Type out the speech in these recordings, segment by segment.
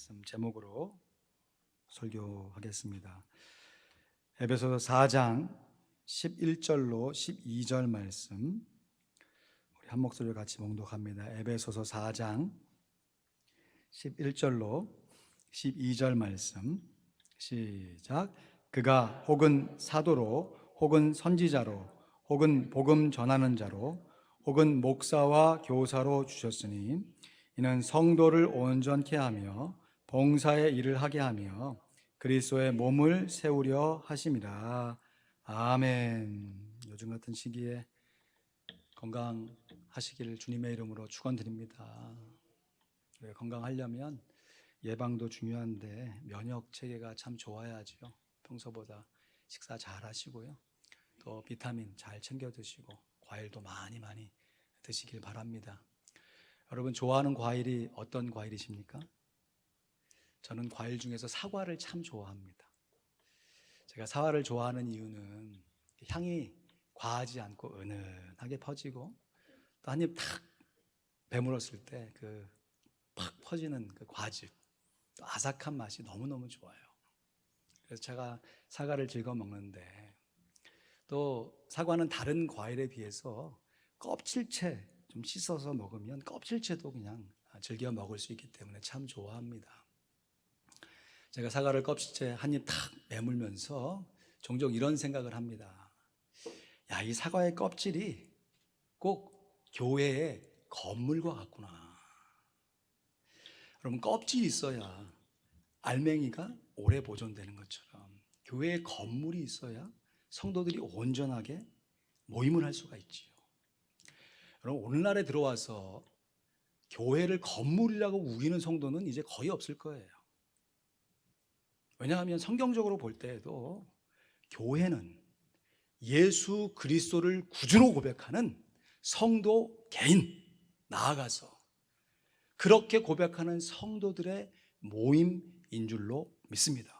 말씀 제목으로 설교하겠습니다. 에베소서 4장 11절로 12절 말씀 우리 한 목소리로 같이 봉독합니다. 에베소서 4장 11절로 12절 말씀 시작. 그가 혹은 사도로 혹은 선지자로 혹은 복음 전하는 자로 혹은 목사와 교사로 주셨으니 이는 성도를 온전케 하며 봉사의 일을 하게 하며 그리스도의 몸을 세우려 하심이라. 아멘. 요즘 같은 시기에 건강하시기를 주님의 이름으로 축원드립니다. 건강하려면 예방도 중요한데 면역 체계가 참 좋아야죠. 평소보다 식사 잘 하시고요. 또 비타민 잘 챙겨 드시고 과일도 많이 드시길 바랍니다. 여러분 좋아하는 과일이 어떤 과일이십니까? 저는 과일 중에서 사과를 참 좋아합니다. 제가 사과를 좋아하는 이유는 향이 과하지 않고 은은하게 퍼지고 또 한 입 탁 베물었을 때 그 팍 퍼지는 그 과즙, 또 아삭한 맛이 너무너무 좋아요. 그래서 제가 사과를 즐겨 먹는데 또 사과는 다른 과일에 비해서 껍질째 좀 씻어서 먹으면 껍질째도 그냥 즐겨 먹을 수 있기 때문에 참 좋아합니다. 제가 사과를 껍질째 한 입 탁 매물면서 종종 이런 생각을 합니다. 야, 이 사과의 껍질이 꼭 교회의 건물과 같구나. 여러분, 껍질이 있어야 알맹이가 오래 보존되는 것처럼 교회의 건물이 있어야 성도들이 온전하게 모임을 할 수가 있지요. 여러분, 오늘날에 들어와서 교회를 건물이라고 우기는 성도는 이제 거의 없을 거예요. 왜냐하면 성경적으로 볼 때에도 교회는 예수 그리스도를 구주로 고백하는 성도 개인, 나아가서 그렇게 고백하는 성도들의 모임인 줄로 믿습니다.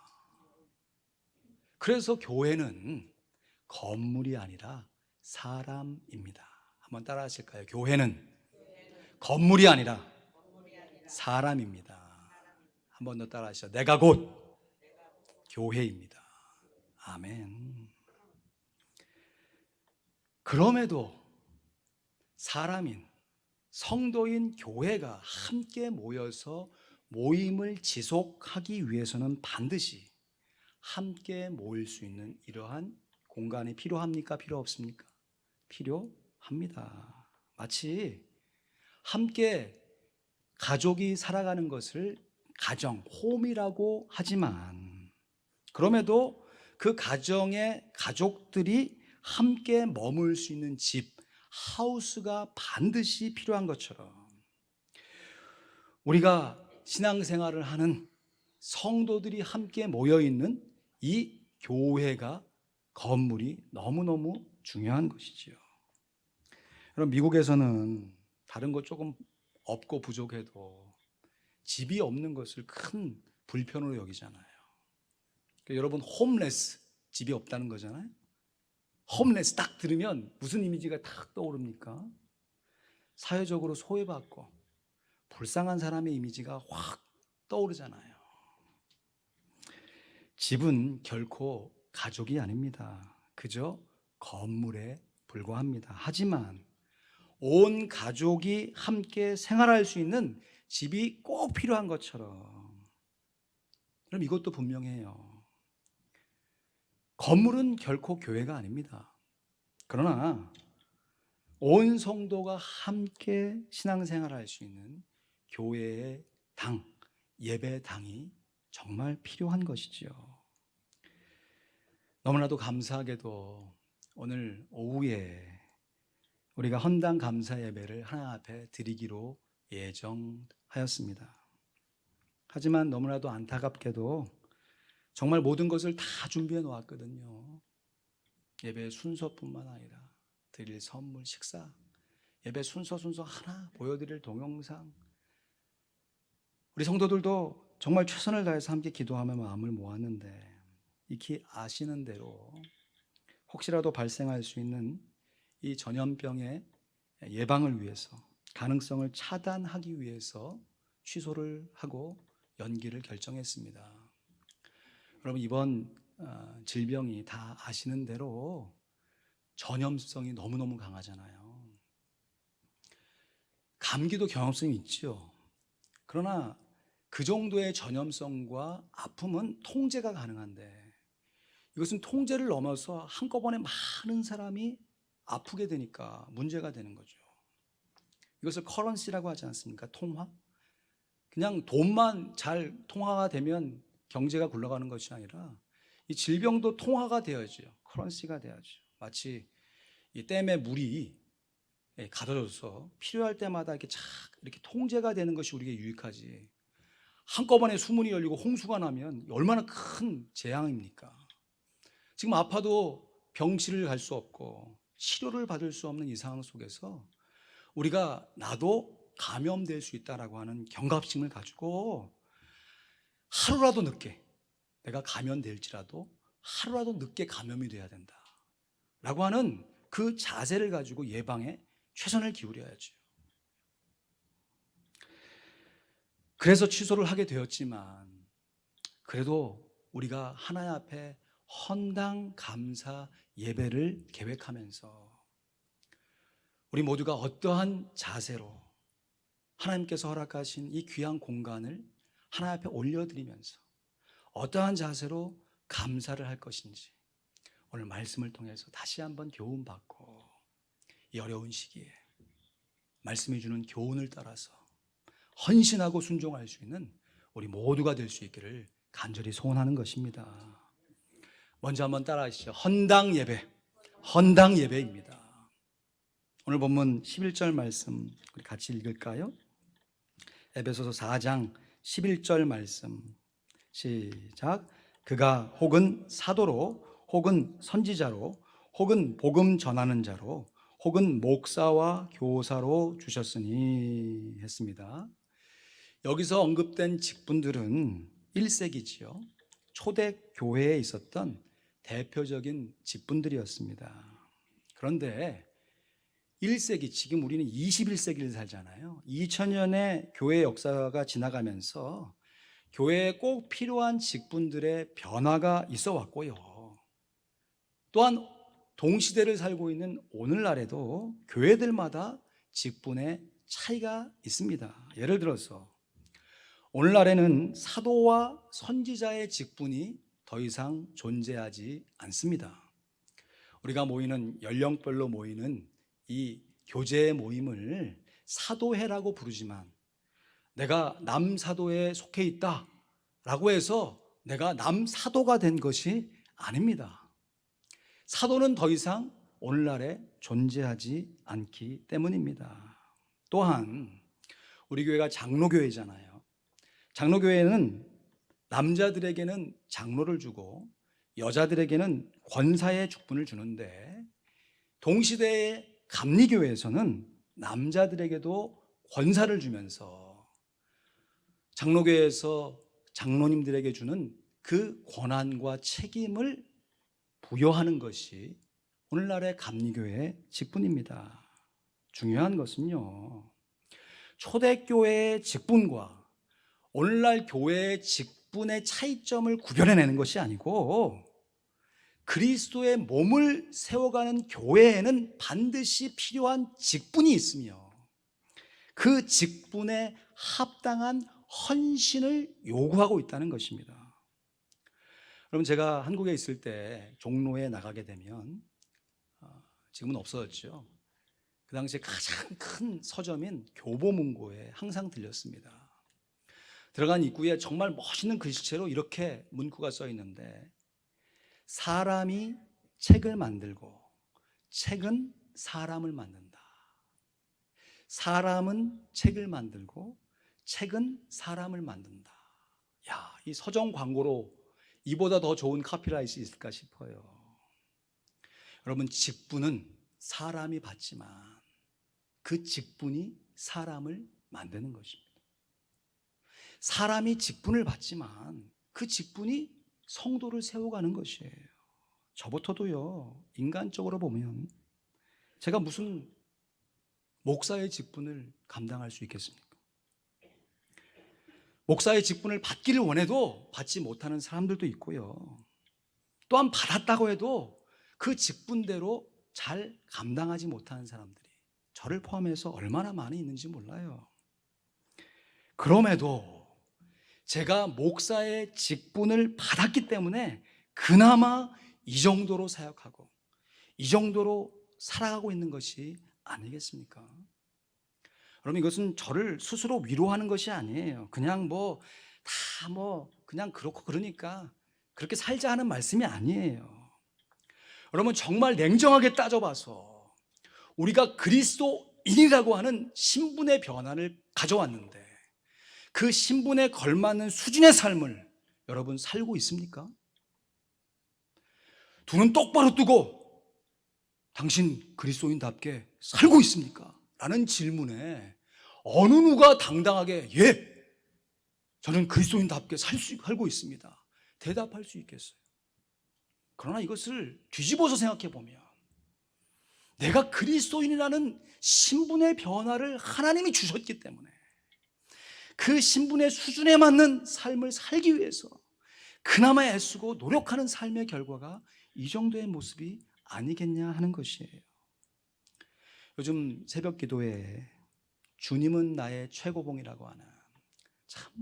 그래서 교회는 건물이 아니라 사람입니다. 한번 따라 하실까요? 교회는 건물이 아니라 사람입니다. 한번 더 따라 하시죠. 내가 곧 교회입니다. 아멘. 그럼에도 사람인 성도인 교회가 함께 모여서 모임을 지속하기 위해서는 반드시 함께 모일 수 있는 이러한 공간이 필요합니까? 필요 없습니까? 필요합니다. 마치 함께 가족이 살아가는 것을 가정, 홈이라고 하지만 그럼에도 그 가정의 가족들이 함께 머물 수 있는 집, 하우스가 반드시 필요한 것처럼 우리가 신앙생활을 하는 성도들이 함께 모여있는 이 교회가 건물이 너무너무 중요한 것이지요. 여러분, 미국에서는 다른 것 조금 없고 부족해도 집이 없는 것을 큰 불편으로 여기잖아요. 그러니까 여러분, 홈레스, 집이 없다는 거잖아요. 홈레스 딱 들으면 무슨 이미지가 딱 떠오릅니까? 사회적으로 소외받고 불쌍한 사람의 이미지가 확 떠오르잖아요. 집은 결코 가족이 아닙니다. 그저 건물에 불과합니다. 하지만 온 가족이 함께 생활할 수 있는 집이 꼭 필요한 것처럼 그럼 이것도 분명해요. 건물은 결코 교회가 아닙니다. 그러나 온 성도가 함께 신앙생활할 수 있는 교회의 당, 예배당이 정말 필요한 것이지요. 너무나도 감사하게도 오늘 오후에 우리가 헌당 감사 예배를 하나님 앞에 드리기로 예정하였습니다. 하지만 너무나도 안타깝게도 정말 모든 것을 다 준비해 놓았거든요. 예배 순서뿐만 아니라 드릴 선물, 식사, 예배 순서 하나 보여드릴 동영상, 우리 성도들도 정말 최선을 다해서 함께 기도하며 마음을 모았는데 익히 아시는 대로 혹시라도 발생할 수 있는 이 전염병의 예방을 위해서, 가능성을 차단하기 위해서 취소를 하고 연기를 결정했습니다. 여러분, 이번 질병이 다 아시는 대로 전염성이 너무너무 강하잖아요. 감기도 경험성이 있죠. 그러나 그 정도의 전염성과 아픔은 통제가 가능한데, 이것은 통제를 넘어서 한꺼번에 많은 사람이 아프게 되니까 문제가 되는 거죠. 이것을 커런시라고 하지 않습니까? 통화? 그냥 돈만 잘 통화가 되면 경제가 굴러가는 것이 아니라 이 질병도 통화가 되어야죠. 커런시가 돼야죠. 마치 이 댐에 물이 가둬져서 필요할 때마다 이렇게 통제가 되는 것이 우리에게 유익하지, 한꺼번에 수문이 열리고 홍수가 나면 얼마나 큰 재앙입니까? 지금 아파도 병실을 갈 수 없고 치료를 받을 수 없는 이 상황 속에서 우리가 나도 감염될 수 있다라고 하는 경각심을 가지고 하루라도 늦게, 내가 감염될지라도 하루라도 늦게 감염이 돼야 된다라고 하는 그 자세를 가지고 예방에 최선을 기울여야죠. 그래서 취소를 하게 되었지만, 그래도 우리가 하나님 앞에 헌당 감사 예배를 계획하면서 우리 모두가 어떠한 자세로 하나님께서 허락하신 이 귀한 공간을 하나님 앞에 올려드리면서 어떠한 자세로 감사를 할 것인지 오늘 말씀을 통해서 다시 한번 교훈받고, 이 어려운 시기에 말씀이 주는 교훈을 따라서 헌신하고 순종할 수 있는 우리 모두가 될 수 있기를 간절히 소원하는 것입니다. 먼저 한번 따라하시죠. 헌당 예배, 헌당 예배입니다. 오늘 본문 11절 말씀 우리 같이 읽을까요? 에베소서 4장 11절 말씀 시작. 그가 혹은 사도로 혹은 선지자로 혹은 복음 전하는 자로 혹은 목사와 교사로 주셨으니 했습니다. 여기서 언급된 직분들은 1세기지요. 초대 교회에 있었던 대표적인 직분들이었습니다. 그런데 1세기, 지금 우리는 21세기를 살잖아요. 2000년의 교회 역사가 지나가면서 교회에 꼭 필요한 직분들의 변화가 있어 왔고요. 또한 동시대를 살고 있는 오늘날에도 교회들마다 직분의 차이가 있습니다. 예를 들어서 오늘날에는 사도와 선지자의 직분이 더 이상 존재하지 않습니다. 우리가 모이는, 연령별로 모이는 이 교제 모임을 사도회라고 부르지만, 내가 남사도에 속해 있다라고 해서 내가 남사도가 된 것이 아닙니다. 사도는 더 이상 오늘날에 존재하지 않기 때문입니다. 또한 우리 교회가 장로교회잖아요. 장로교회는 남자들에게는 장로를 주고 여자들에게는 권사의 직분을 주는데, 동시대의 감리교회에서는 남자들에게도 권사를 주면서 장로교회에서 장로님들에게 주는 그 권한과 책임을 부여하는 것이 오늘날의 감리교회의 직분입니다. 중요한 것은요, 초대교회의 직분과 오늘날 교회의 직분의 차이점을 구별해내는 것이 아니고, 그리스도의 몸을 세워가는 교회에는 반드시 필요한 직분이 있으며 그 직분에 합당한 헌신을 요구하고 있다는 것입니다. 여러분, 제가 한국에 있을 때 종로에 나가게 되면, 지금은 없어졌죠. 그 당시에 가장 큰 서점인 교보문고에 항상 들렸습니다. 들어간 입구에 정말 멋있는 글씨체로 이렇게 문구가 써 있는데, 사람이 책을 만들고 책은 사람을 만든다. 사람은 책을 만들고 책은 사람을 만든다. 야, 이 서점 광고로 이보다 더 좋은 카피라이트 있을까 싶어요. 여러분, 직분은 사람이 받지만 그 직분이 사람을 만드는 것입니다. 사람이 직분을 받지만 그 직분이 성도를 세워가는 것이에요. 저부터도요, 인간적으로 보면 제가 무슨 목사의 직분을 감당할 수 있겠습니까? 목사의 직분을 받기를 원해도 받지 못하는 사람들도 있고요. 또한 받았다고 해도 그 직분대로 잘 감당하지 못하는 사람들이 저를 포함해서 얼마나 많이 있는지 몰라요. 그럼에도 제가 목사의 직분을 받았기 때문에 그나마 이 정도로 사역하고 이 정도로 살아가고 있는 것이 아니겠습니까? 여러분, 이것은 저를 스스로 위로하는 것이 아니에요. 그냥 그냥 그렇고 그러니까 그렇게 살자 하는 말씀이 아니에요. 여러분, 정말 냉정하게 따져봐서 우리가 그리스도인이라고 하는 신분의 변화를 가져왔는데 그 신분에 걸맞는 수준의 삶을 여러분 살고 있습니까? 두 눈 똑바로 뜨고 당신 그리스도인답게 살고 있습니까? 라는 질문에 어느 누가 당당하게 예, 저는 그리스도인답게 살고 있습니다, 대답할 수 있겠어요? 그러나 이것을 뒤집어서 생각해 보면 내가 그리스도인이라는 신분의 변화를 하나님이 주셨기 때문에 그 신분의 수준에 맞는 삶을 살기 위해서 그나마 애쓰고 노력하는 삶의 결과가 이 정도의 모습이 아니겠냐 하는 것이에요. 요즘 새벽 기도에 주님은 나의 최고봉이라고 하는 참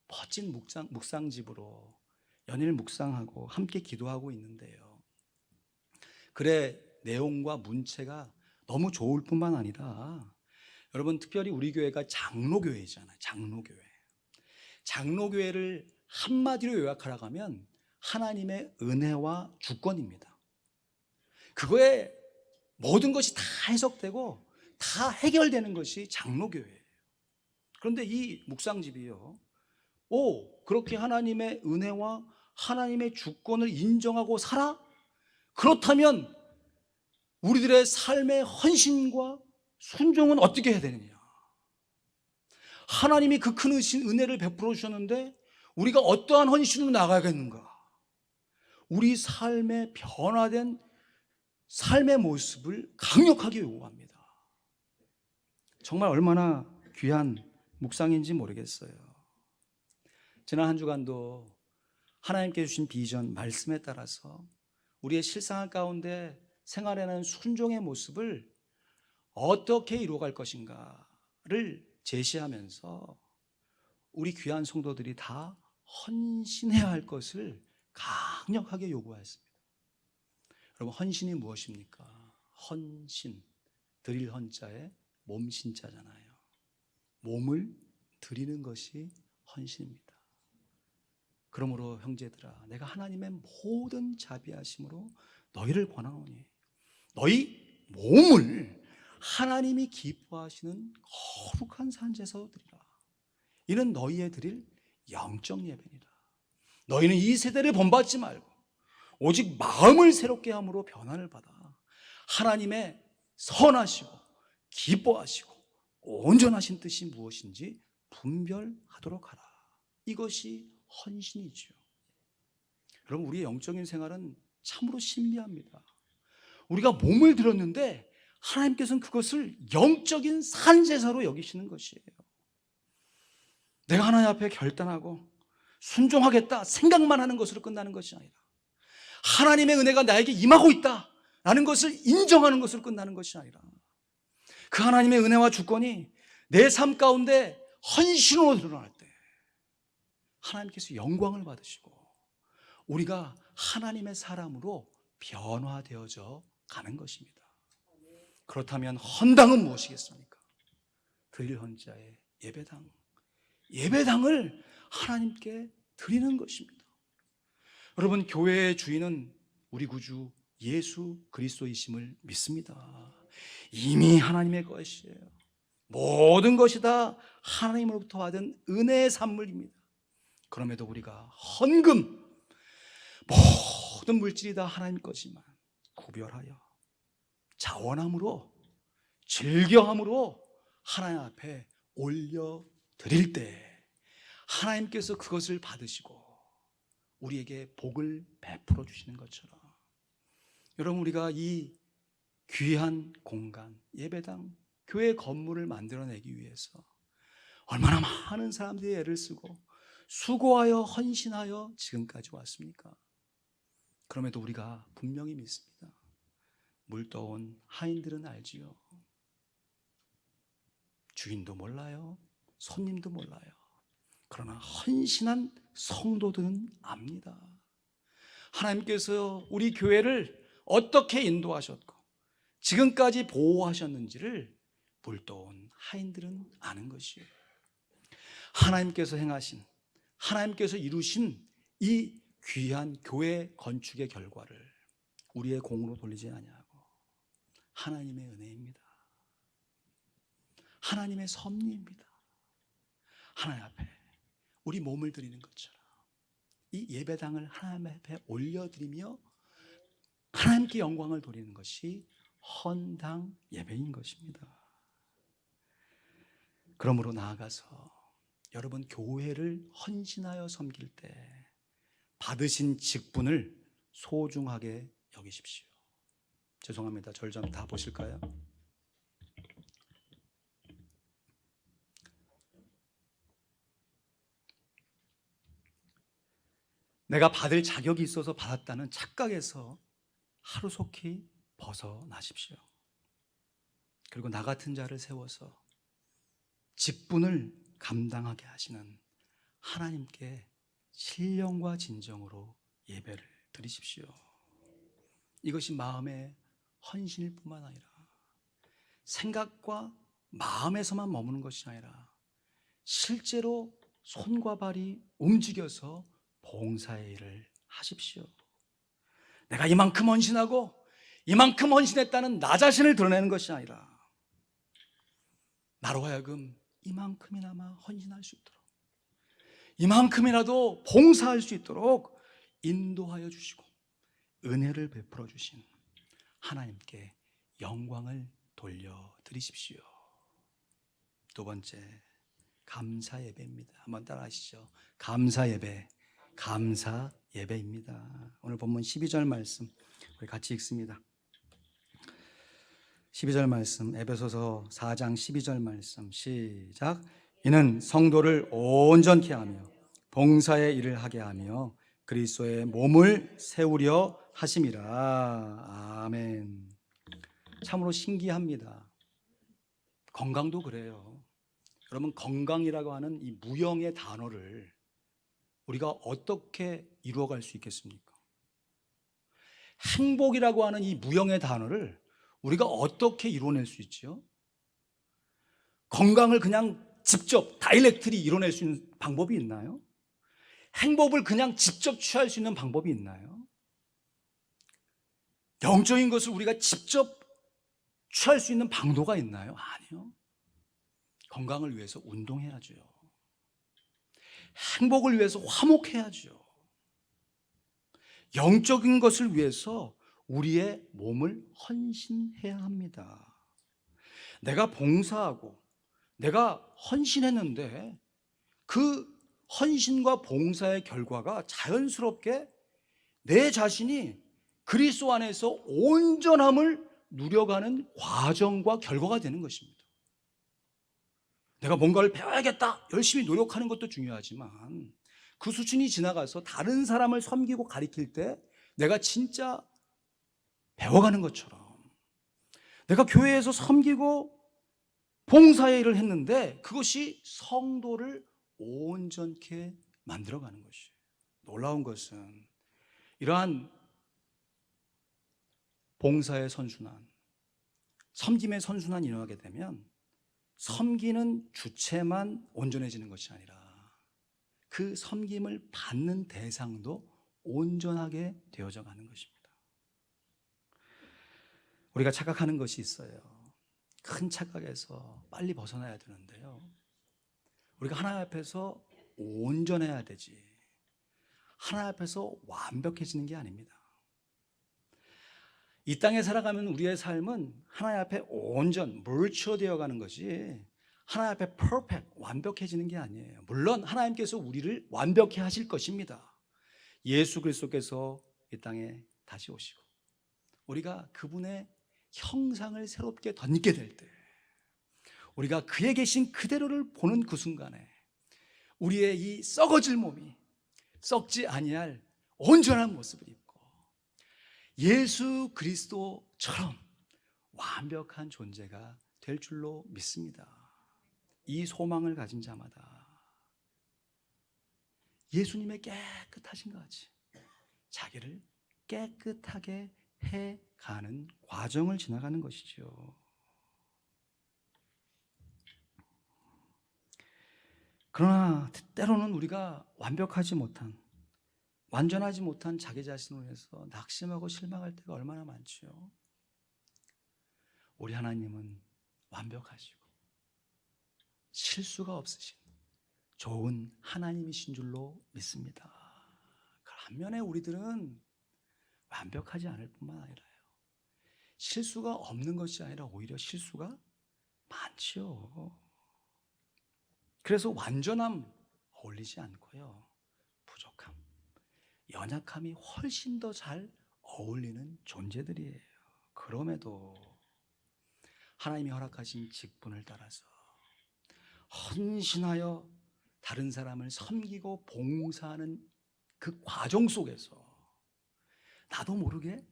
멋진 묵상집으로 연일 묵상하고 함께 기도하고 있는데요, 글의 내용과 문체가 너무 좋을 뿐만 아니라 여러분, 특별히 우리 교회가 장로교회잖아요. 장로교회를 한마디로 요약하라고 하면 하나님의 은혜와 주권입니다. 그거에 모든 것이 다 해석되고 다 해결되는 것이 장로교회예요. 그런데 이 묵상집이요, 그렇게 하나님의 은혜와 하나님의 주권을 인정하고 살아? 그렇다면 우리들의 삶의 헌신과 순종은 어떻게 해야 되느냐? 하나님이 그 큰 은혜를 베풀어 주셨는데 우리가 어떠한 헌신으로 나가야겠는가? 우리 삶의 변화된 삶의 모습을 강력하게 요구합니다. 정말 얼마나 귀한 묵상인지 모르겠어요. 지난 한 주간도 하나님께 주신 비전, 말씀에 따라서 우리의 실생활 가운데 생활하는 순종의 모습을 어떻게 이루어갈 것인가를 제시하면서 우리 귀한 성도들이 다 헌신해야 할 것을 강력하게 요구하였습니다. 여러분, 헌신이 무엇입니까? 헌신, 드릴 헌자에 몸신자잖아요. 몸을 드리는 것이 헌신입니다. 그러므로 형제들아, 내가 하나님의 모든 자비하심으로 너희를 권하노니 너희 몸을 하나님이 기뻐하시는 거룩한 산제사로 드리라. 이는 너희의 드릴 영적 예배니라. 너희는 이 세대를 본받지 말고 오직 마음을 새롭게 함으로 변화를 받아 하나님의 선하시고 기뻐하시고 온전하신 뜻이 무엇인지 분별하도록 하라. 이것이 헌신이죠. 여러분, 우리의 영적인 생활은 참으로 신비합니다. 우리가 몸을 들었는데 하나님께서는 그것을 영적인 산제사로 여기시는 것이에요. 내가 하나님 앞에 결단하고 순종하겠다 생각만 하는 것으로 끝나는 것이 아니라 하나님의 은혜가 나에게 임하고 있다라는 것을 인정하는 것으로 끝나는 것이 아니라 그 하나님의 은혜와 주권이 내 삶 가운데 헌신으로 드러날 때 하나님께서 영광을 받으시고 우리가 하나님의 사람으로 변화되어져 가는 것입니다. 그렇다면 헌당은 무엇이겠습니까? 드릴 헌자의 예배당, 예배당을 하나님께 드리는 것입니다. 여러분, 교회의 주인은 우리 구주 예수 그리스도이심을 믿습니다. 이미 하나님의 것이에요. 모든 것이 다 하나님으로부터 받은 은혜의 산물입니다. 그럼에도 우리가 헌금, 모든 물질이 다 하나님 것이지만 구별하여 자원함으로 즐겨함으로 하나님 앞에 올려드릴 때 하나님께서 그것을 받으시고 우리에게 복을 베풀어 주시는 것처럼, 여러분, 우리가 이 귀한 공간, 예배당, 교회 건물을 만들어내기 위해서 얼마나 많은 사람들이 애를 쓰고 수고하여 헌신하여 지금까지 왔습니까? 그럼에도 우리가 분명히 믿습니다. 물떠온 하인들은 알지요. 주인도 몰라요. 손님도 몰라요. 그러나 헌신한 성도들은 압니다. 하나님께서 우리 교회를 어떻게 인도하셨고 지금까지 보호하셨는지를 물떠온 하인들은 아는 것이에요. 하나님께서 행하신, 하나님께서 이루신 이 귀한 교회 건축의 결과를 우리의 공으로 돌리지 아니하고 하나님의 은혜입니다. 하나님의 섭리입니다. 하나님 앞에 우리 몸을 드리는 것처럼 이 예배당을 하나님 앞에 올려드리며 하나님께 영광을 돌리는 것이 헌당 예배인 것입니다. 그러므로 나아가서 여러분 교회를 헌신하여 섬길 때 받으신 직분을 소중하게 여기십시오. 죄송합니다. 절 좀 다 보실까요? 내가 받을 자격이 있어서 받았다는 착각에서 하루속히 벗어나십시오. 그리고 나 같은 자를 세워서 직분을 감당하게 하시는 하나님께 신령과 진정으로 예배를 드리십시오. 이것이 마음의 헌신일 뿐만 아니라 생각과 마음에서만 머무는 것이 아니라 실제로 손과 발이 움직여서 봉사의 일을 하십시오. 내가 이만큼 헌신하고 이만큼 헌신했다는 나 자신을 드러내는 것이 아니라 나로 하여금 이만큼이나마 헌신할 수 있도록, 이만큼이라도 봉사할 수 있도록 인도하여 주시고 은혜를 베풀어 주신 하나님께 영광을 돌려드리십시오. 두 번째, 감사 예배입니다. 한번 따라 하시죠. 감사 예배, 감사 예배입니다. 오늘 본문 12절 말씀 우리 같이 읽습니다. 12절 말씀, 에베소서 4장 12절 말씀 시작. 이는 성도를 온전케 하며 봉사의 일을 하게 하며 그리스도의 몸을 세우려 하심이라. 아멘. 참으로 신기합니다. 건강도 그래요. 여러분, 건강이라고 하는 이 무형의 단어를 우리가 어떻게 이루어갈 수 있겠습니까? 행복이라고 하는 이 무형의 단어를 우리가 어떻게 이루어낼 수 있죠? 건강을 그냥 직접 다이렉트리 이뤄낼 수 있는 방법이 있나요? 행복을 그냥 직접 취할 수 있는 방법이 있나요? 영적인 것을 우리가 직접 취할 수 있는 방도가 있나요? 아니요. 건강을 위해서 운동해야죠. 행복을 위해서 화목해야죠. 영적인 것을 위해서 우리의 몸을 헌신해야 합니다. 내가 봉사하고 내가 헌신했는데 그 헌신과 봉사의 결과가 자연스럽게 내 자신이 그리스도 안에서 온전함을 누려가는 과정과 결과가 되는 것입니다. 내가 뭔가를 배워야겠다, 열심히 노력하는 것도 중요하지만 그 수준이 지나가서 다른 사람을 섬기고 가리킬 때 내가 진짜 배워가는 것처럼 내가 교회에서 섬기고 봉사의 일을 했는데 그것이 성도를 온전케 만들어가는 것이에요. 놀라운 것은 이러한 봉사의 선순환, 섬김의 선순환이 일어나게 되면 섬기는 주체만 온전해지는 것이 아니라 그 섬김을 받는 대상도 온전하게 되어져 가는 것입니다. 우리가 착각하는 것이 있어요. 큰 착각에서 빨리 벗어나야 되는데요, 우리가 하나님 앞에서 온전해야 되지 하나님 앞에서 완벽해지는 게 아닙니다. 이 땅에 살아가면 우리의 삶은 하나님 앞에 온전, mature 되어가는 것이 하나님 앞에 perfect, 완벽해지는 게 아니에요. 물론 하나님께서 우리를 완벽히 하실 것입니다. 예수 그리스도께서 이 땅에 다시 오시고 우리가 그분의 형상을 새롭게 덧입게 될 때, 우리가 그의 계신 그대로를 보는 그 순간에 우리의 이 썩어질 몸이 썩지 아니할 온전한 모습을 입고 예수 그리스도처럼 완벽한 존재가 될 줄로 믿습니다. 이 소망을 가진 자마다 예수님의 깨끗하신 것 같이 자기를 깨끗하게 해가는 과정을 지나가는 것이죠. 그러나 때로는 우리가 완벽하지 못한, 완전하지 못한 자기 자신으로 인해서 낙심하고 실망할 때가 얼마나 많지요. 우리 하나님은 완벽하시고 실수가 없으신 좋은 하나님이신 줄로 믿습니다. 반면에 우리들은 완벽하지 않을 뿐만 아니라요, 실수가 없는 것이 아니라 오히려 실수가 많지요. 그래서 완전함 어울리지 않고요, 부족함, 연약함이 훨씬 더 잘 어울리는 존재들이에요. 그럼에도 하나님이 허락하신 직분을 따라서 헌신하여 다른 사람을 섬기고 봉사하는 그 과정 속에서 나도 모르게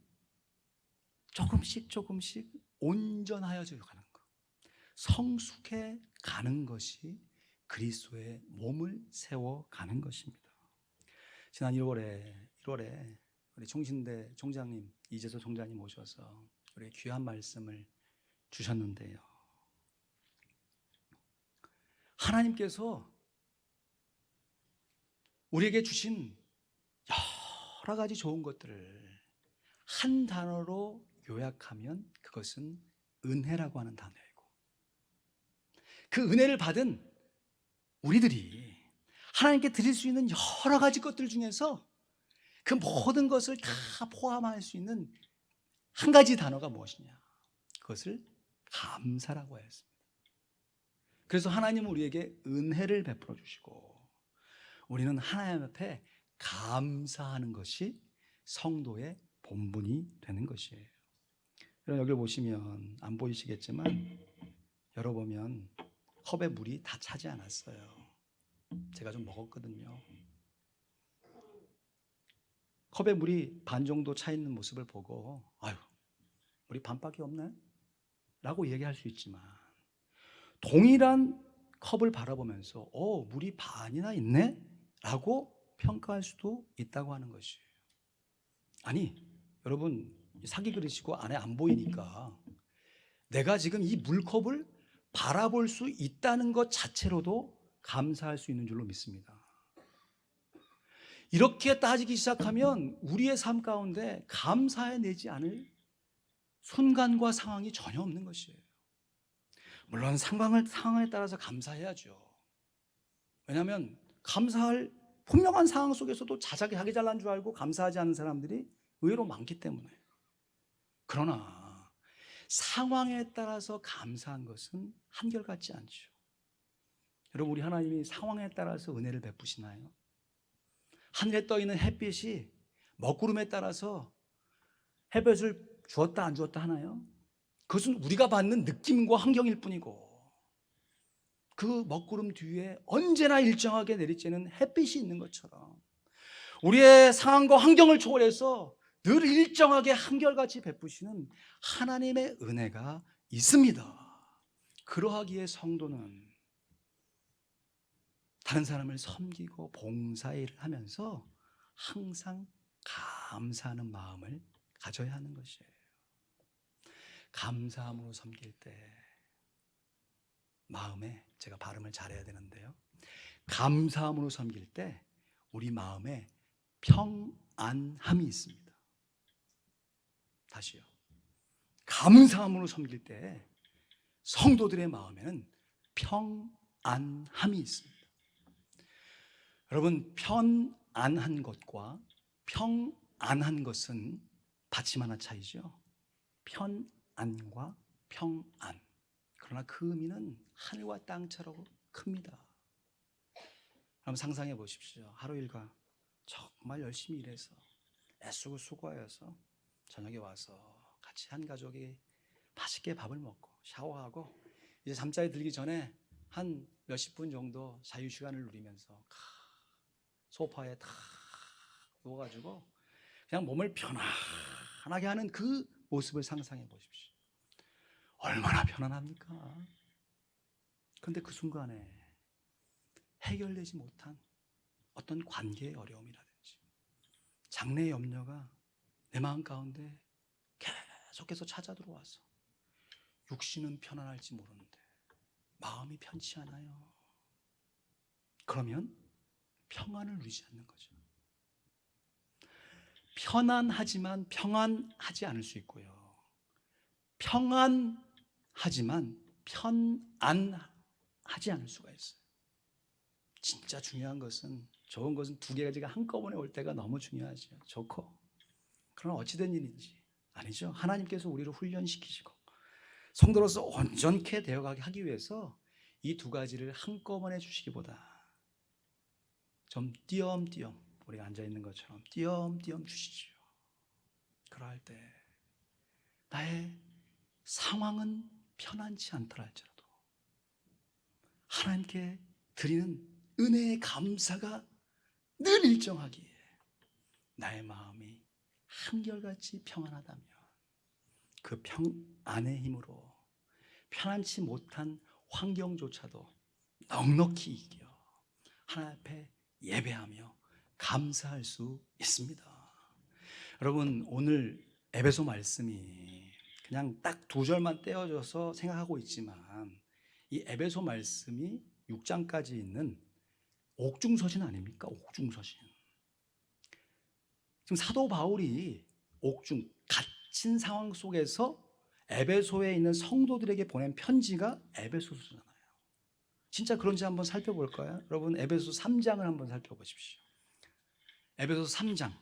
조금씩 온전하여져 가는 것, 성숙해 가는 것이 그리스도의 몸을 세워가는 것입니다. 지난 1월에 우리 총신대 총장님 이재소 총장님 오셔서 우리 귀한 말씀을 주셨는데요, 하나님께서 우리에게 주신 여러 가지 좋은 것들을 한 단어로 요약하면 그것은 은혜라고 하는 단어이고, 그 은혜를 받은 우리들이 하나님께 드릴 수 있는 여러 가지 것들 중에서 그 모든 것을 다 포함할 수 있는 한 가지 단어가 무엇이냐? 그것을 감사라고 했습니다. 그래서 하나님은 우리에게 은혜를 베풀어 주시고 우리는 하나님 앞에 감사하는 것이 성도의 본분이 되는 것이에요. 여러분, 여기를 보시면 안 보이시겠지만 열어보면 컵에 물이 다 차지 않았어요. 제가 좀 먹었거든요. 컵에 물이 반 정도 차 있는 모습을 보고 아유, 물이 반밖에 없네? 라고 얘기할 수 있지만 동일한 컵을 바라보면서 물이 반이나 있네? 라고 평가할 수도 있다고 하는 것이에요. 아니, 여러분, 사기 그릇이고 안에 안 보이니까 내가 지금 이 물컵을 바라볼 수 있다는 것 자체로도 감사할 수 있는 줄로 믿습니다. 이렇게 따지기 시작하면 우리의 삶 가운데 감사해내지 않을 순간과 상황이 전혀 없는 것이에요. 물론 상황에 따라서 감사해야죠. 왜냐하면 감사할 분명한 상황 속에서도 자기 잘난 줄 알고 감사하지 않는 사람들이 의외로 많기 때문에. 그러나 상황에 따라서 감사한 것은 한결같지 않죠. 여러분, 우리 하나님이 상황에 따라서 은혜를 베푸시나요? 하늘에 떠 있는 햇빛이 먹구름에 따라서 햇볕을 주었다 안 주었다 하나요? 그것은 우리가 받는 느낌과 환경일 뿐이고, 그 먹구름 뒤에 언제나 일정하게 내리쬐는 햇빛이 있는 것처럼 우리의 상황과 환경을 초월해서 늘 일정하게 한결같이 베푸시는 하나님의 은혜가 있습니다. 그러하기에 성도는 다른 사람을 섬기고 봉사일을 하면서 항상 감사하는 마음을 가져야 하는 것이에요. 감사함으로 섬길 때 마음에, 제가 발음을 잘해야 되는데요, 감사함으로 섬길 때 우리 마음에 평안함이 있습니다. 다시요. 감사함으로 섬길 때 성도들의 마음에는 평안함이 있습니다. 여러분, 편안한 것과 평안한 것은 받침 하나 차이죠. 편안과 평안. 그러나 그 의미는 하늘과 땅처럼 큽니다. 그럼 상상해 보십시오. 하루 일과 정말 열심히 일해서 애쓰고 수고하여서 저녁에 와서 같이 한 가족이 맛있게 밥을 먹고 샤워하고 이제 잠자리 들기 전에 한 몇십 분 정도 자유시간을 누리면서 소파에 탁 누워가지고 그냥 몸을 편안하게 하는 그 모습을 상상해 보십시오. 얼마나 편안합니까? 그런데 그 순간에 해결되지 못한 어떤 관계의 어려움이라든지 장래의 염려가 내 마음 가운데 계속해서 찾아 들어와서 육신은 편안할지 모르는데 마음이 편치 않아요. 그러면 평안을 누리지 않는 거죠. 편안하지만 평안하지 않을 수 있고요, 평안하지만 편안하지 않을 수가 있어요. 진짜 중요한 것은, 좋은 것은 두 가지가 한꺼번에 올 때가 너무 중요하죠. 좋고, 그러나 어찌된 일인지 아니죠. 하나님께서 우리를 훈련시키시고 성도로서 온전케 되어가게 하기 위해서 이 두 가지를 한꺼번에 주시기보다 좀 띄엄띄엄, 우리가 앉아있는 것처럼 띄엄띄엄 주시죠. 그럴 때 나의 상황은 편안치 않더라 할지라도 하나님께 드리는 은혜의 감사가 늘 일정하기에 나의 마음이 한결같이 평안하다면 그 평안의 힘으로 편안치 못한 환경조차도 넉넉히 이겨 하나님 앞에 예배하며 감사할 수 있습니다. 여러분, 오늘 에베소 말씀이 그냥 딱 두 절만 떼어져서 생각하고 있지만 이 에베소 말씀이 6장까지 있는 옥중서신 아닙니까? 옥중서신. 지금 사도 바울이 갇힌 상황 속에서 에베소에 있는 성도들에게 보낸 편지가 에베소서잖아요. 진짜 그런지 한번 살펴볼까요? 여러분, 에베소 3장을 한번 살펴보십시오. 에베소 3장.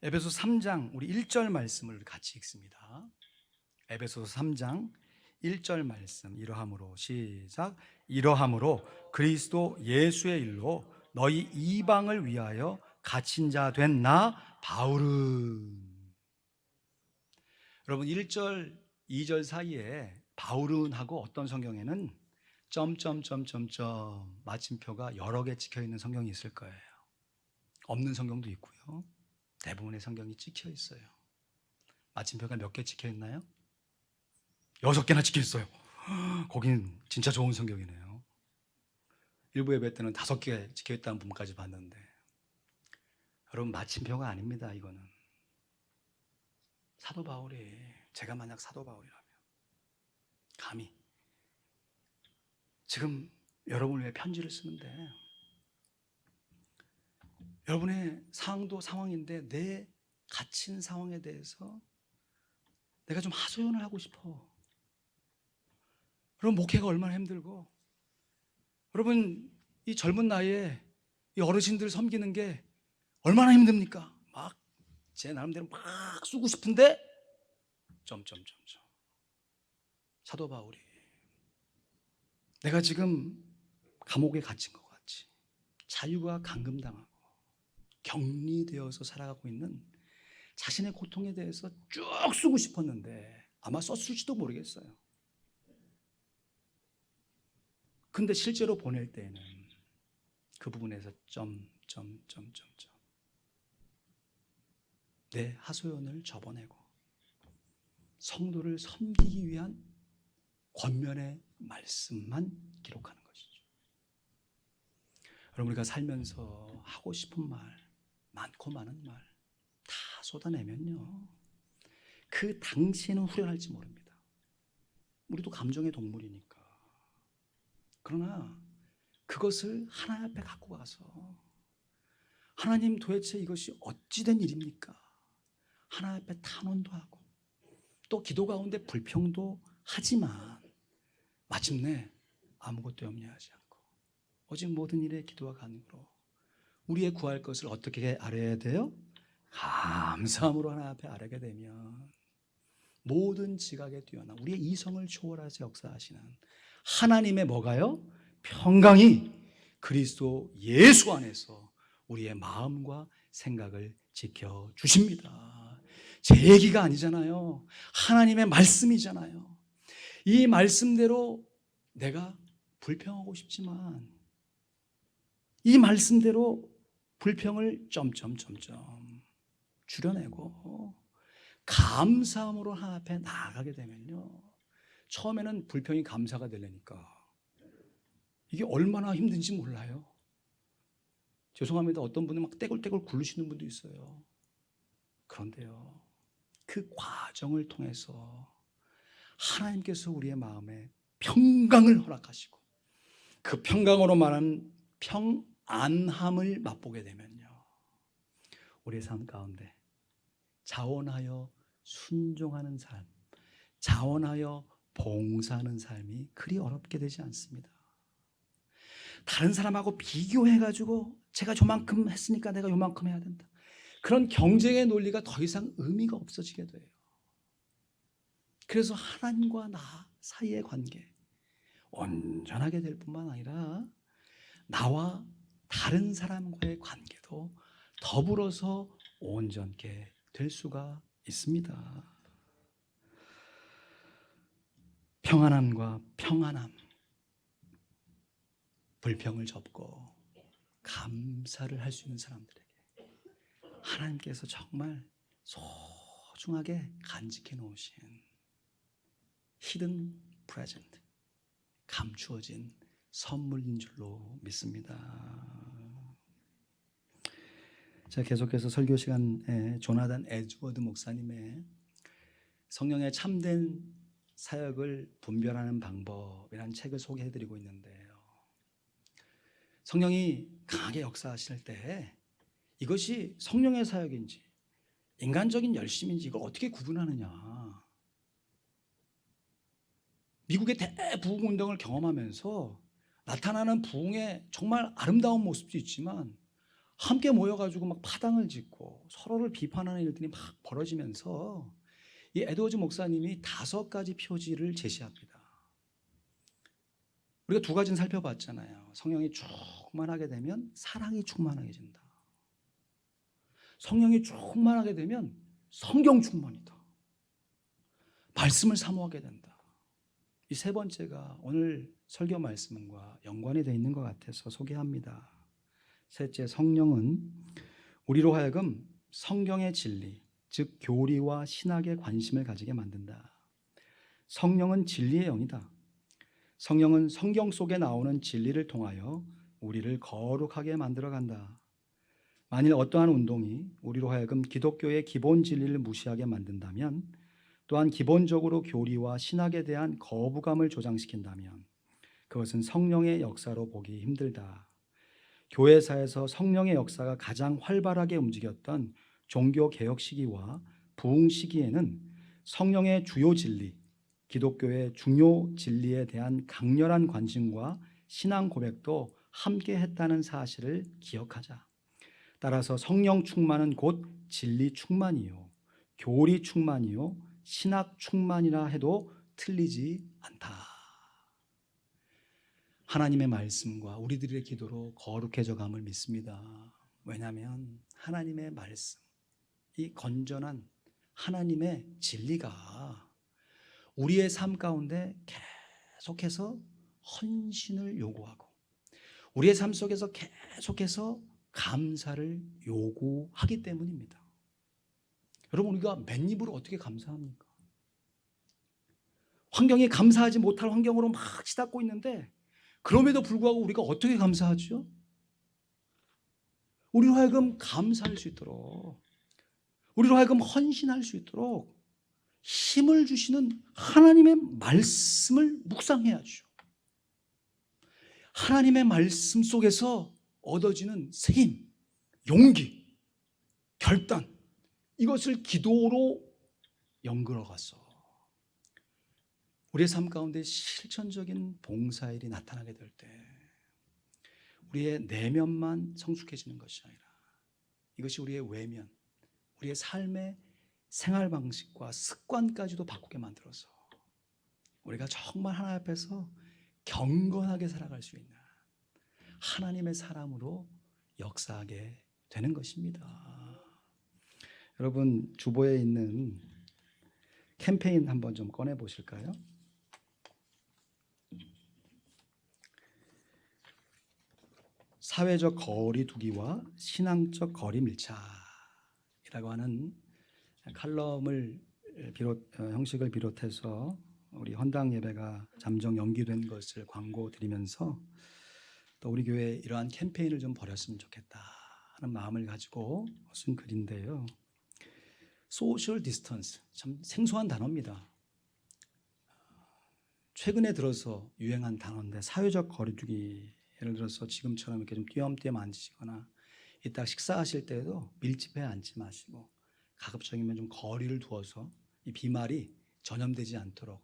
에베소 3장 우리 1절 말씀을 같이 읽습니다. 에베소 3장 1절 말씀. 이러함으로, 시작. 이러함으로 그리스도 예수의 일로 너희 이방을 위하여 갇힌 자 된 나 바울은. 여러분, 1절 2절 사이에 바울은하고 어떤 성경에는 점점점점점 마침표가 여러 개 찍혀 있는 성경이 있을 거예요. 없는 성경도 있고요, 대부분의 성경이 찍혀 있어요. 마침표가 몇 개 찍혀 있나요? 6개나 찍혀 있어요. 거긴 진짜 좋은 성경이네요. 일부 예배 때는 5개 찍혀 있다는 분까지 봤는데, 여러분, 마침표가 아닙니다. 이거는 사도 바울이, 제가 만약 사도 바울이라면 감히 지금 여러분을 위해 편지를 쓰는데, 여러분의 상황도 상황인데 내 갇힌 상황에 대해서 내가 좀 하소연을 하고 싶어. 여러분, 목회가 얼마나 힘들고, 여러분 이 젊은 나이에 이 어르신들 섬기는 게 얼마나 힘듭니까? 막 제 나름대로 막 쓰고 싶은데 점점점점. 사도 바울이 내가 지금 감옥에 갇힌 것 같이 자유가 감금당하고 격리되어서 살아가고 있는 자신의 고통에 대해서 쭉 쓰고 싶었는데 아마 썼을지도 모르겠어요. 근데 실제로 보낼 때에는 그 부분에서 점점점점점 내 하소연을 접어내고 성도를 섬기기 위한 권면의 말씀만 기록하는 것이죠. 여러분, 우리가 살면서 하고 싶은 말, 많고 많은 말 다 쏟아내면요, 그 당시에는 후련할지 모릅니다. 우리도 감정의 동물이니까. 그러나 그것을 하나님 앞에 갖고 가서, 하나님, 도대체 이것이 어찌된 일입니까? 하나님 앞에 탄원도 하고 또 기도 가운데 불평도 하지만 마침내 아무것도 염려하지 않고 오직 모든 일에 기도와 간구로 우리의 구할 것을 어떻게 알아야 돼요? 감사함으로 하나님 앞에 아뢰게 되면 모든 지각에 뛰어난 우리의 이성을 초월해서 역사하시는 하나님의 뭐가요? 평강이 그리스도 예수 안에서 우리의 마음과 생각을 지켜주십니다. 제 얘기가 아니잖아요. 하나님의 말씀이잖아요. 이 말씀대로 내가 불평하고 싶지만 이 말씀대로 불평을 점점점점 줄여내고 감사함으로 하나님 앞에 나아가게 되면요, 처음에는 불평이 감사가 되려니까 이게 얼마나 힘든지 몰라요. 죄송합니다. 어떤 분은 막 떼굴떼굴 굴르시는 분도 있어요. 그런데요, 그 과정을 통해서 하나님께서 우리의 마음에 평강을 허락하시고 그 평강으로 말하는 평안함을 맛보게 되면요, 우리의 삶 가운데 자원하여 순종하는 삶, 자원하여 봉사하는 삶이 그리 어렵게 되지 않습니다. 다른 사람하고 비교해가지고 제가 저만큼 했으니까 내가 요만큼 해야 된다, 그런 경쟁의 논리가 더 이상 의미가 없어지게 돼요. 그래서 하나님과 나 사이의 관계 온전하게 될 뿐만 아니라 나와 다른 사람과의 관계도 더불어서 온전케 될 수가 있습니다. 평안함과 평안함, 불평을 접고 감사를 할 수 있는 사람들에게 하나님께서 정말 소중하게 간직해 놓으신 히든 프레젠트, 감추어진 선물인 줄로 믿습니다. 자, 계속해서 설교 시간에 조나단 에드워드 목사님의 성령의 참된 사역을 분별하는 방법이라는 책을 소개해드리고 있는데요, 성령이 강하게 역사하실 때 이것이 성령의 사역인지 인간적인 열심인지 이걸 어떻게 구분하느냐. 미국의 대부흥운동을 경험하면서 나타나는 부흥의 정말 아름다운 모습도 있지만 함께 모여가지고 막 파당을 짓고 서로를 비판하는 일들이 막 벌어지면서 이 에드워즈 목사님이 5가지 표지를 제시합니다. 우리가 2가지는 살펴봤잖아요. 성령이 충만하게 되면 사랑이 충만하게 된다. 성령이 충만하게 되면 성경 충만이다. 말씀을 사모하게 된다. 이 3번째가 오늘 설교 말씀과 연관이 되어 있는 것 같아서 소개합니다. 셋째, 성령은 우리로 하여금 성경의 진리, 즉 교리와 신학에 관심을 가지게 만든다. 성령은 진리의 영이다. 성령은 성경 속에 나오는 진리를 통하여 우리를 거룩하게 만들어간다. 만일 어떠한 운동이 우리로 하여금 기독교의 기본 진리를 무시하게 만든다면, 또한 기본적으로 교리와 신학에 대한 거부감을 조장시킨다면 그것은 성령의 역사로 보기 힘들다. 교회사에서 성령의 역사가 가장 활발하게 움직였던 종교개혁 시기와 부흥 시기에는 성령의 주요 진리, 기독교의 중요 진리에 대한 강렬한 관심과 신앙 고백도 함께 했다는 사실을 기억하자. 따라서 성령 충만은 곧 진리 충만이요, 교리 충만이요, 신학 충만이라 해도 틀리지 않다. 하나님의 말씀과 우리들의 기도로 거룩해져 감을 믿습니다. 왜냐하면 하나님의 말씀, 이 건전한 하나님의 진리가 우리의 삶 가운데 계속해서 헌신을 요구하고 우리의 삶 속에서 계속해서 감사를 요구하기 때문입니다. 여러분, 우리가 맨입으로 어떻게 감사합니까? 환경이 감사하지 못할 환경으로 막 치닫고 있는데 그럼에도 불구하고 우리가 어떻게 감사하죠? 우리로 하여금 감사할 수 있도록, 우리로 하여금 헌신할 수 있도록 힘을 주시는 하나님의 말씀을 묵상해야죠. 하나님의 말씀 속에서 얻어지는 세임, 용기, 결단, 이것을 기도로 연결어가서 우리의 삶 가운데 실천적인 봉사일이 나타나게 될 때 우리의 내면만 성숙해지는 것이 아니라 이것이 우리의 외면, 우리의 삶의 생활 방식과 습관까지도 바꾸게 만들어서 우리가 정말 하나님 앞에서 경건하게 살아갈 수 있는 하나님의 사람으로 역사하게 되는 것입니다. 여러분 주보에 있는 캠페인 한번 좀 꺼내 보실까요? 사회적 거리 두기와 신앙적 거리 밀착이라고 하는 칼럼을 형식을 비롯해서 우리 헌당 예배가 잠정 연기된 것을 광고 드리면서 또 우리 교회에 이러한 캠페인을 좀 벌였으면 좋겠다 하는 마음을 가지고 쓴 글인데요. 소셜 디스턴스, 참 생소한 단어입니다. 최근에 들어서 유행한 단어인데 사회적 거리두기, 예를 들어서 지금처럼 이렇게 좀 띄엄띄엄 앉으시거나 이따 식사하실 때도 밀집해 앉지 마시고 가급적이면 좀 거리를 두어서 이 비말이 전염되지 않도록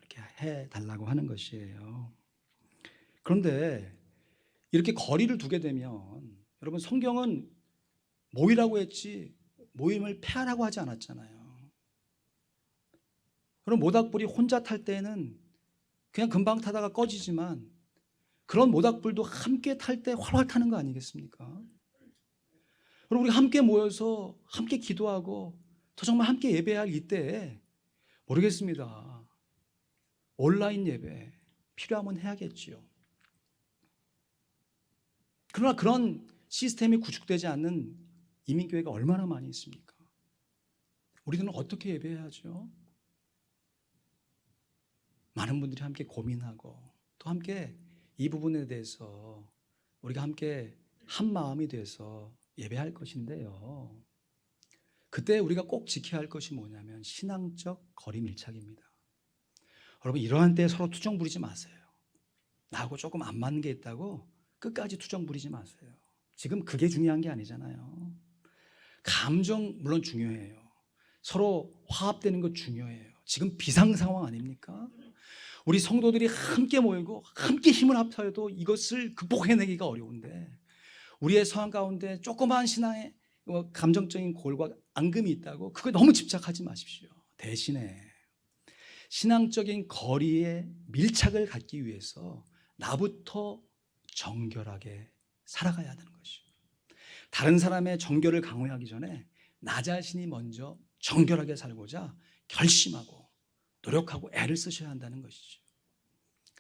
이렇게 해달라고 하는 것이에요. 그런데 이렇게 거리를 두게 되면 여러분 성경은 모이라고 했지 모임을 폐하라고 하지 않았잖아요. 그럼 모닥불이 혼자 탈 때는 그냥 금방 타다가 꺼지지만 그런 모닥불도 함께 탈 때 활활 타는 거 아니겠습니까? 그럼 우리 함께 모여서 함께 기도하고 또 정말 함께 예배할 이때에 모르겠습니다. 온라인 예배 필요하면 해야겠지요. 그러나 그런 시스템이 구축되지 않는 이민교회가 얼마나 많이 있습니까? 우리들은 어떻게 예배해야죠? 많은 분들이 함께 고민하고 또 함께 이 부분에 대해서 우리가 함께 한 마음이 돼서 예배할 것인데요. 그때 우리가 꼭 지켜야 할 것이 뭐냐면 신앙적 거리 밀착입니다. 여러분 이러한 때에 서로 투정 부리지 마세요. 나하고 조금 안 맞는 게 있다고 끝까지 투정 부리지 마세요. 지금 그게 중요한 게 아니잖아요. 감정 물론 중요해요. 서로 화합되는 것 중요해요. 지금 비상 상황 아닙니까? 우리 성도들이 함께 모이고 함께 힘을 합쳐도 이것을 극복해내기가 어려운데 우리의 상황 가운데 조그마한 신앙의 감정적인 골과 앙금이 있다고 그거에 너무 집착하지 마십시오. 대신에 신앙적인 거리에 밀착을 갖기 위해서 나부터 정결하게 살아가야 되는 것이죠. 다른 사람의 정결을 강요하기 전에 나 자신이 먼저 정결하게 살고자 결심하고 노력하고 애를 쓰셔야 한다는 것이죠.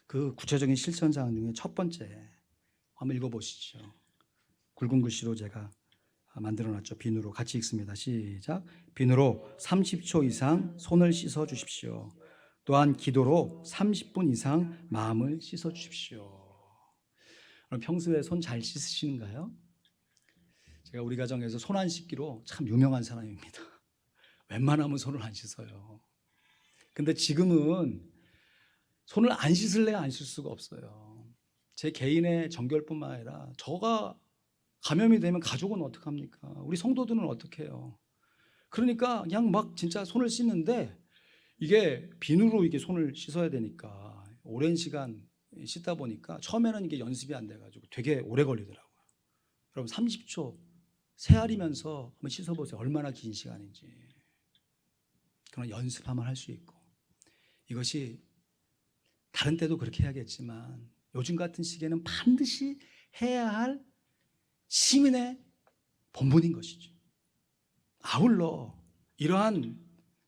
그 구체적인 실천 사항 중에 첫 번째 한번 읽어보시죠. 굵은 글씨로 제가 만들어놨죠. 비누로 같이 읽습니다. 시작. 비누로 30초 이상 손을 씻어 주십시오. 또한 기도로 30분 이상 마음을 씻어 주십시오. 그럼 평소에 손 잘 씻으시는가요? 제가 우리 가정에서 손 안 씻기로 참 유명한 사람입니다. 웬만하면 손을 안 씻어요. 근데 지금은 손을 안 씻을래야 안 씻을 수가 없어요. 제 개인의 정결뿐만 아니라 저가 감염이 되면 가족은 어떡합니까? 우리 성도들은 어떻게 해요? 그러니까 그냥 막 진짜 손을 씻는데 이게 비누로 이게 손을 씻어야 되니까 오랜 시간 씻다 보니까 처음에는 이게 연습이 안 돼가지고 되게 오래 걸리더라고요. 여러분 30초 세알이면서 한번 씻어보세요. 얼마나 긴 시간인지. 그런 연습하면 할 수 있고 이것이 다른 때도 그렇게 해야겠지만 요즘 같은 시기에는 반드시 해야 할 시민의 본분인 것이죠. 아울러 이러한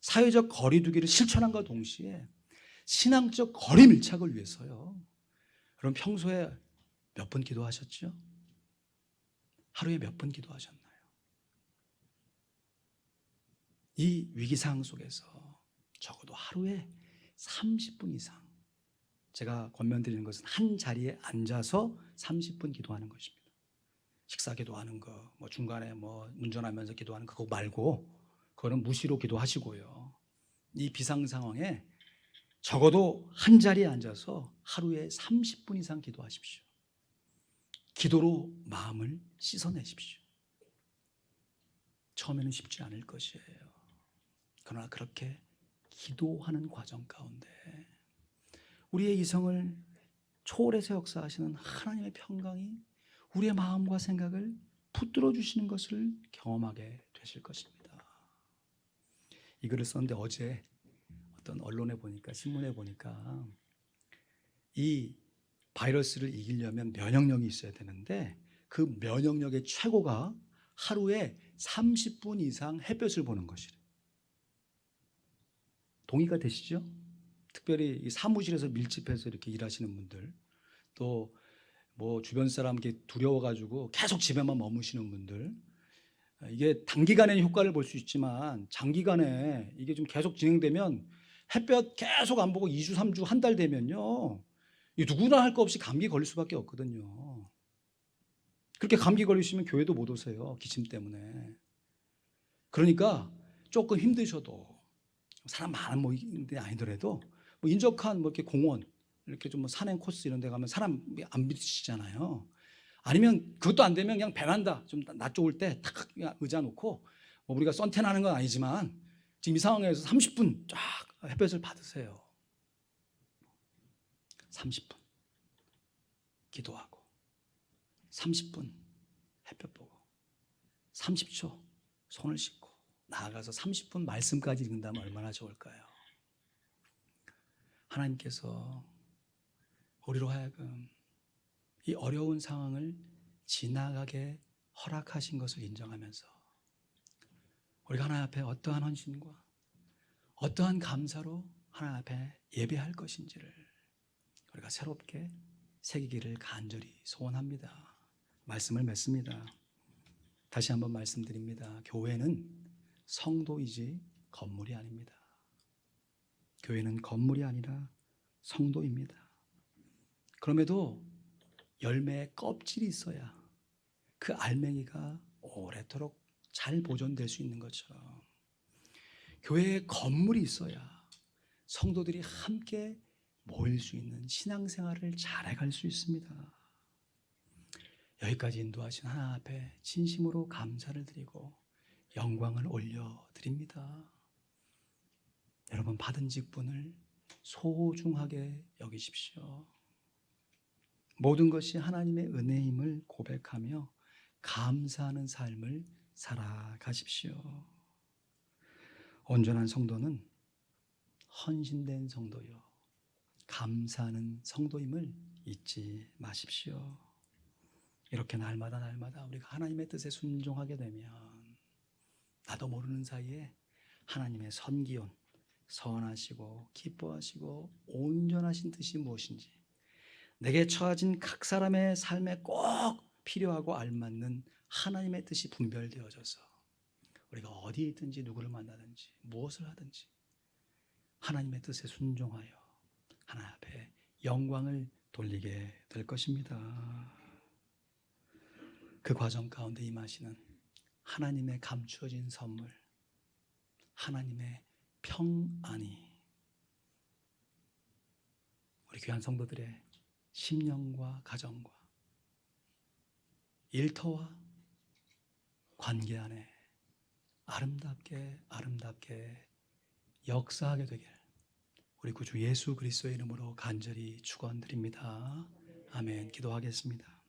사회적 거리 두기를 실천함과 동시에 신앙적 거리 밀착을 위해서요. 여러분 평소에 몇 분 기도하셨죠? 하루에 몇 분 기도하셨나요? 이 위기 상황 속에서 적어도 하루에 30분 이상 제가 권면드리는 것은 한 자리에 앉아서 30분 기도하는 것입니다. 식사 기도하는 거, 뭐 중간에 뭐 운전하면서 기도하는 거 그거 말고 그거는 무시로 기도하시고요. 이 비상 상황에 적어도 한 자리에 앉아서 하루에 30분 이상 기도하십시오. 기도로 마음을 씻어내십시오. 처음에는 쉽지 않을 것이에요. 그러나 그렇게 기도하는 과정 가운데 우리의 이성을 초월해서 역사하시는 하나님의 평강이 우리의 마음과 생각을 붙들어 주시는 것을 경험하게 되실 것입니다. 이 글을 썼는데 어제 어떤 언론에 보니까 신문에 보니까 이 바이러스를 이기려면 면역력이 있어야 되는데 그 면역력의 최고가 하루에 30분 이상 햇볕을 보는 것이래. 동의가 되시죠? 특별히 이 사무실에서 밀집해서 이렇게 일하시는 분들, 또 뭐 주변 사람 이렇게 두려워가지고 계속 집에만 머무시는 분들, 이게 단기간에 효과를 볼 수 있지만 장기간에 이게 좀 계속 진행되면 햇볕 계속 안 보고 2주, 3주, 한 달 되면요, 이 누구나 할 거 없이 감기 걸릴 수밖에 없거든요. 그렇게 감기 걸리시면 교회도 못 오세요. 기침 때문에. 그러니까 조금 힘드셔도, 사람 많은 모임이 아니더라도 뭐 인적한 뭐 이렇게 공원, 이렇게 좀 뭐 산행 코스 이런 데 가면 사람 안 부딪히잖아요. 아니면 그것도 안 되면 그냥 베란다, 좀 낮 좋을 때 탁 의자 놓고, 뭐 우리가 선탠하는 건 아니지만 지금 이 상황에서 30분 쫙 햇볕을 받으세요. 30분 기도하고, 30분 햇볕 보고, 30초 손을 씻고 나아가서 30분 말씀까지 읽는다면 얼마나 좋을까요? 하나님께서 우리로 하여금 이 어려운 상황을 지나가게 허락하신 것을 인정하면서 우리가 하나님 앞에 어떠한 헌신과 어떠한 감사로 하나님 앞에 예배할 것인지를 우리가 새롭게 새기기를 간절히 소원합니다. 말씀을 맺습니다. 다시 한번 말씀드립니다. 교회는 성도이지 건물이 아닙니다. 교회는 건물이 아니라 성도입니다. 그럼에도 열매의 껍질이 있어야 그 알맹이가 오래도록 잘 보존될 수 있는 것처럼, 교회에 건물이 있어야 성도들이 함께 모일 수 있는 신앙생활을 잘해갈 수 있습니다. 여기까지 인도하신 하나님 앞에 진심으로 감사를 드리고 영광을 올려드립니다. 여러분, 받은 직분을 소중하게 여기십시오. 모든 것이 하나님의 은혜임을 고백하며 감사하는 삶을 살아가십시오. 온전한 성도는 헌신된 성도요, 감사하는 성도임을 잊지 마십시오. 이렇게 날마다 우리가 하나님의 뜻에 순종하게 되면 나도 모르는 사이에 하나님의 선기온, 선하시고 기뻐하시고 온전하신 뜻이 무엇인지, 내게 처해진 각 사람의 삶에 꼭 필요하고 알맞는 하나님의 뜻이 분별되어져서 우리가 어디에 있든지 누구를 만나든지 무엇을 하든지 하나님의 뜻에 순종하여 하나님 앞에 영광을 돌리게 될 것입니다. 그 과정 가운데 임하시는 하나님의 감추어진 선물, 하나님의 평안이 우리 귀한 성도들의 심령과 가정과 일터와 관계 안에 아름답게 역사하게 되길 우리 구주 예수 그리스도의 이름으로 간절히 축원드립니다. 아멘. 기도하겠습니다.